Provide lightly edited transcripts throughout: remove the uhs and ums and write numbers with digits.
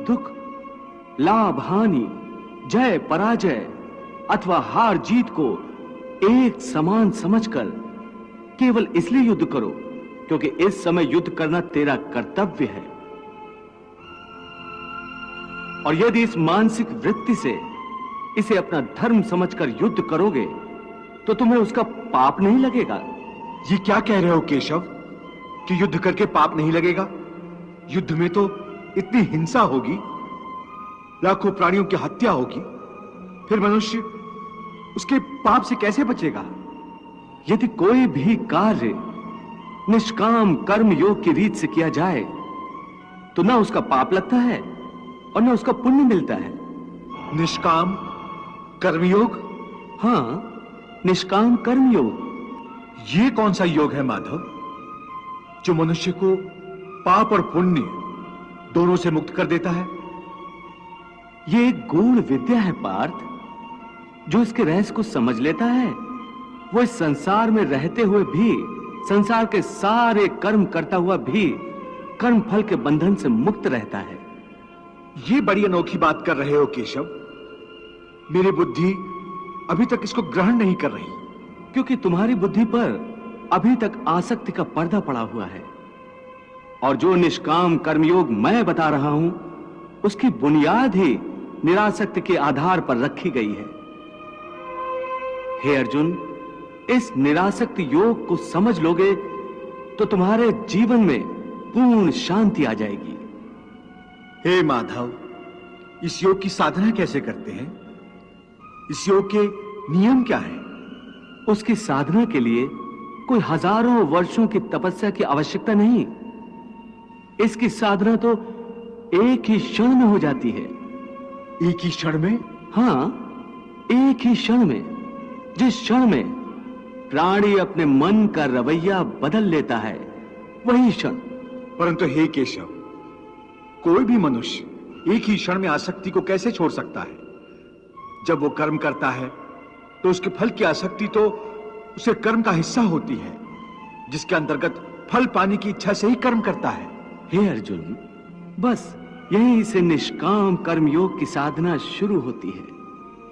दुख, लाभ हानि, जय पराजय अथवा हार जीत को एक समान समझकर केवल इसलिए युद्ध करो क्योंकि इस समय युद्ध करना तेरा कर्तव्य है। और यदि इस मानसिक वृत्ति से इसे अपना धर्म समझकर युद्ध करोगे तो तुम्हें उसका पाप नहीं लगेगा। ये क्या कह रहे हो केशव कि युद्ध करके पाप नहीं लगेगा? युद्ध में तो इतनी हिंसा होगी, लाखों प्राणियों की हत्या होगी, फिर मनुष्य उसके पाप से कैसे बचेगा? यदि कोई भी कार्य निष्काम कर्म योग की रीत से किया जाए तो ना उसका पाप लगता है और ना उसका पुण्य मिलता है। निष्काम कर्मयोग? हाँ, निष्काम कर्मयोग। ये कौन सा योग है माधव जो मनुष्य को पाप और पुण्य दोनों से मुक्त कर देता है? ये एक गूढ़ विद्या है पार्थ। जो इसके रहस्य को समझ लेता है वो इस संसार में रहते हुए भी, संसार के सारे कर्म करता हुआ भी कर्म फल के बंधन से मुक्त रहता है। ये बड़ी अनोखी बात कर रहे हो केशव। मेरी बुद्धि अभी तक इसको ग्रहण नहीं कर रही। क्योंकि तुम्हारी बुद्धि पर अभी तक आसक्ति का पर्दा पड़ा हुआ है। और जो निष्काम कर्मयोग मैं बता रहा हूं उसकी बुनियाद ही निरासक्ति के आधार पर रखी गई है। हे अर्जुन, इस निरासक्ति योग को समझ लोगे तो तुम्हारे जीवन में पूर्ण शांति आ जाएगी। हे माधव, इस योग की साधना कैसे करते हैं? इस योग के नियम क्या हैं? उसकी साधना के लिए कोई हजारों वर्षों की तपस्या की आवश्यकता नहीं। इसकी साधना तो एक ही क्षण में हो जाती है। एक ही क्षण में? हाँ, एक ही क्षण में। जिस क्षण में प्राणी अपने मन का रवैया बदल लेता है वही क्षण। परंतु हे केशव, कोई भी मनुष्य एक ही क्षण में आसक्ति को कैसे छोड़ सकता है? जब वो कर्म करता है तो उसके फल की आसक्ति तो उसे कर्म का हिस्सा होती है, जिसके अंतर्गत फल पाने की इच्छा से ही कर्म करता है। हे अर्जुन, बस यहीं से निष्काम कर्मयोग की साधना शुरू होती है।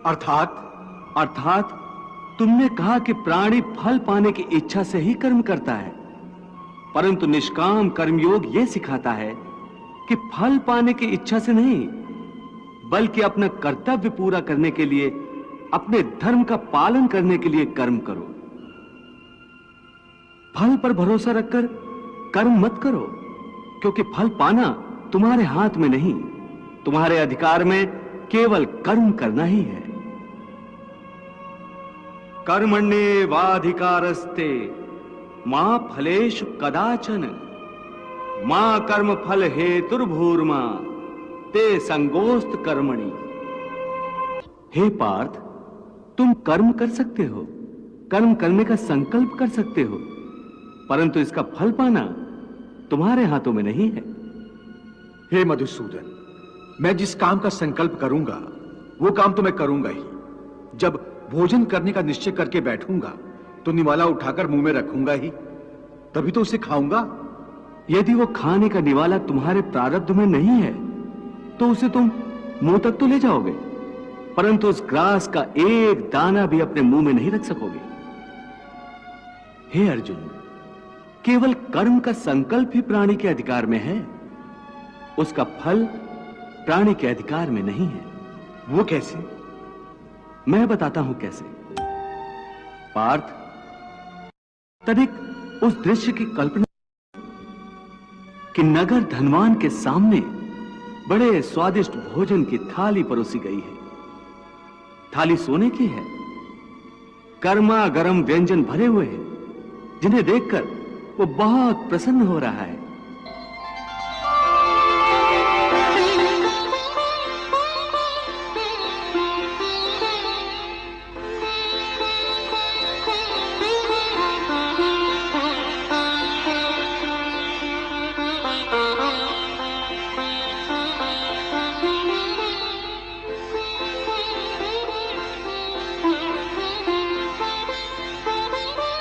अर्थात तुमने कहा कि प्राणी फल पाने की इच्छा से ही कर्म करता है, परंतु निष्काम कर्मयोग यह सिखाता है कि फल पाने की इच्छा से नहीं, बल्कि अपना कर्तव्य पूरा करने के लिए, अपने धर्म का पालन करने के लिए कर्म करो। फल पर भरोसा रखकर कर्म मत करो, क्योंकि फल पाना तुम्हारे हाथ में नहीं, तुम्हारे अधिकार में केवल कर्म करना ही है। कर्मण्येवाधिकारस्ते मा फलेषु कदाचन मा कर्म फल हेतुर्भूर्मा ते संगोस्त कर्मणि। हे पार्थ, तुम कर्म कर सकते हो, कर्म करने का संकल्प कर सकते हो, परंतु इसका फल पाना तुम्हारे हाथों में नहीं है। हे मधुसूदन, मैं जिस काम का संकल्प करूंगा वो काम तो मैं करूंगा ही। जब भोजन करने का निश्चय करके बैठूंगा तो निवाला उठाकर मुंह में रखूंगा ही, तभी तो उसे खाऊंगा। यदि वो खाने का निवाला तुम्हारे प्रारब्ध में नहीं है तो उसे तुम मुंह तक तो ले जाओगे, परंतु उस ग्रास का एक दाना भी अपने मुंह में नहीं रख सकोगे। हे अर्जुन, केवल कर्म का संकल्प ही प्राणी के अधिकार में है, उसका फल प्राणी के अधिकार में नहीं है। वो कैसे? मैं बताता हूं कैसे। पार्थ, तनिक उस दृश्य की कल्पना कि नगर धनवान के सामने बड़े स्वादिष्ट भोजन की थाली परोसी गई है। थाली सोने की है, गर्मा गर्म व्यंजन भरे हुए हैं, जिन्हें देखकर वो बहुत प्रसन्न हो रहा है।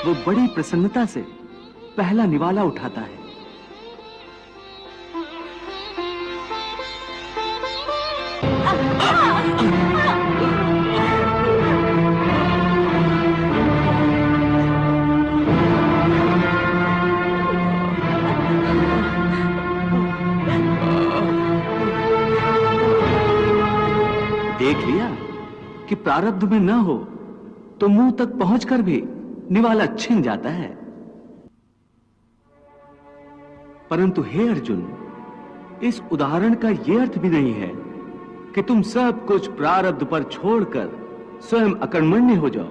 वो बड़ी प्रसन्नता से पहला निवाला उठाता है। देख लिया कि प्रारब्ध में न हो तो मुंह तक पहुंचकर भी निवाला छिन जाता है। परंतु हे अर्जुन, इस उदाहरण का यह अर्थ भी नहीं है कि तुम सब कुछ प्रारब्ध पर छोड़कर स्वयं अकर्मण्य हो जाओ।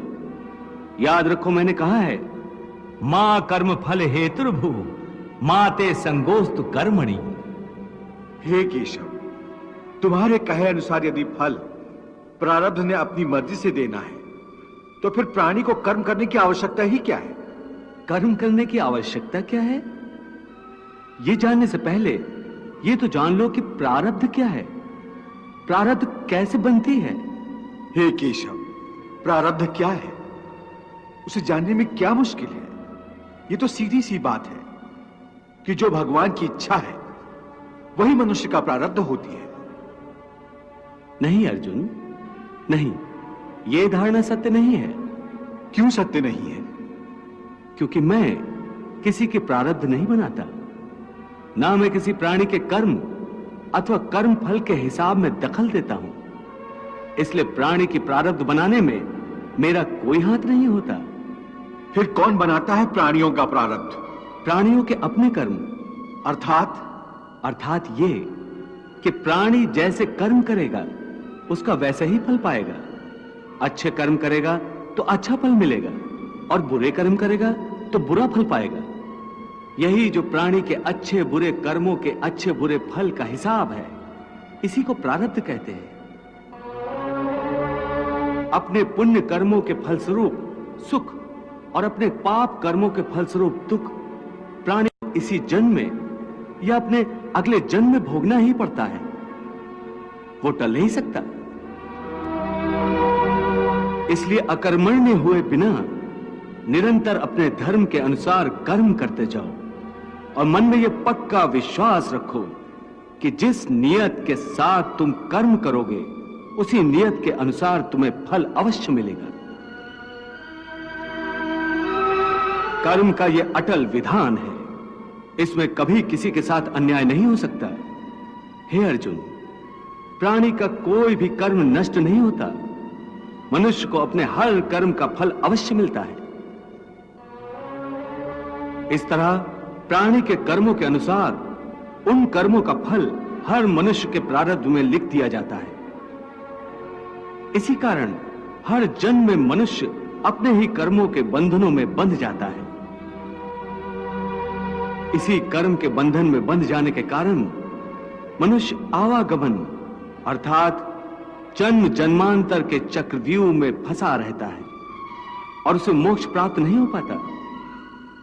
याद रखो, मैंने कहा है, मां कर्म फल हेतुर्भु माते संगोस्तु कर्मणि। हे केशव, तुम्हारे कहे अनुसार यदि फल प्रारब्ध ने अपनी मर्जी से देना है तो फिर प्राणी को कर्म करने की आवश्यकता ही क्या है? कर्म करने की आवश्यकता क्या है, यह जानने से पहले यह तो जान लो कि प्रारब्ध क्या है, प्रारब्ध कैसे बनती है। हे केशव, प्रारब्ध क्या है उसे जानने में क्या मुश्किल है? यह तो सीधी सी बात है कि जो भगवान की इच्छा है वही मनुष्य का प्रारब्ध होती है। नहीं अर्जुन, नहीं, यह धारणा सत्य नहीं है। क्यों सत्य नहीं है? क्योंकि मैं किसी के प्रारब्ध नहीं बनाता, ना मैं किसी प्राणी के कर्म अथवा कर्म फल के हिसाब में दखल देता हूं। इसलिए प्राणी की प्रारब्ध बनाने में मेरा कोई हाथ नहीं होता। फिर कौन बनाता है प्राणियों का प्रारब्ध? प्राणियों के अपने कर्म। अर्थात ये कि प्राणी जैसे कर्म करेगा उसका वैसा ही फल पाएगा। अच्छे कर्म करेगा तो अच्छा फल मिलेगा और बुरे कर्म करेगा तो बुरा फल पाएगा। यही जो प्राणी के अच्छे बुरे कर्मों के अच्छे बुरे फल का हिसाब है, इसी को प्रारब्ध कहते हैं। अपने पुण्य कर्मों के फलस्वरूप सुख और अपने पाप कर्मों के फलस्वरूप दुख प्राणी इसी जन्म में या अपने अगले जन्म में भोगना ही पड़ता है, वो टल नहीं सकता। इसलिए अकर्मण्य हुए बिना निरंतर अपने धर्म के अनुसार कर्म करते जाओ और मन में यह पक्का विश्वास रखो कि जिस नियत के साथ तुम कर्म करोगे उसी नियत के अनुसार तुम्हें फल अवश्य मिलेगा। कर्म का यह अटल विधान है, इसमें कभी किसी के साथ अन्याय नहीं हो सकता। हे अर्जुन, प्राणी का कोई भी कर्म नष्ट नहीं होता, मनुष्य को अपने हर कर्म का फल अवश्य मिलता है। इस तरह प्राणी के कर्मों के अनुसार उन कर्मों का फल हर मनुष्य के प्रारब्ध में लिख दिया जाता है। इसी कारण हर जन्म में मनुष्य अपने ही कर्मों के बंधनों में बंध जाता है। इसी कर्म के बंधन में बंध जाने के कारण मनुष्य आवागमन अर्थात जन्म जन्मांतर के चक्रव्यूह में फंसा रहता है और उसे मोक्ष प्राप्त नहीं हो पाता।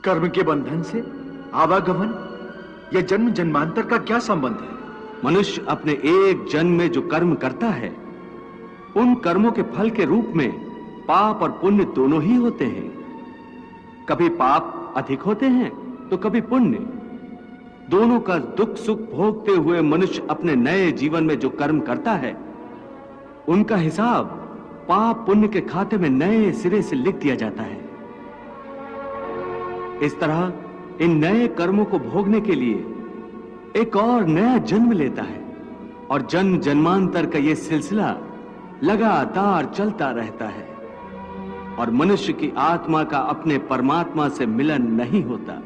कर्म के बंधन से आवागमन या जन्म जन्मांतर का क्या संबंध है? मनुष्य अपने एक जन्म में जो कर्म करता है उन कर्मों के फल के रूप में पाप और पुण्य दोनों ही होते हैं। कभी पाप अधिक होते हैं तो कभी पुण्य। दोनों का दुख सुख भोगते हुए मनुष्य अपने नए जीवन में जो कर्म करता है उनका हिसाब पाप पुण्य के खाते में नए सिरे से लिख दिया जाता है। इस तरह इन नए कर्मों को भोगने के लिए एक और नया जन्म लेता है और जन्म जन्मांतर का यह सिलसिला लगातार चलता रहता है और मनुष्य की आत्मा का अपने परमात्मा से मिलन नहीं होता।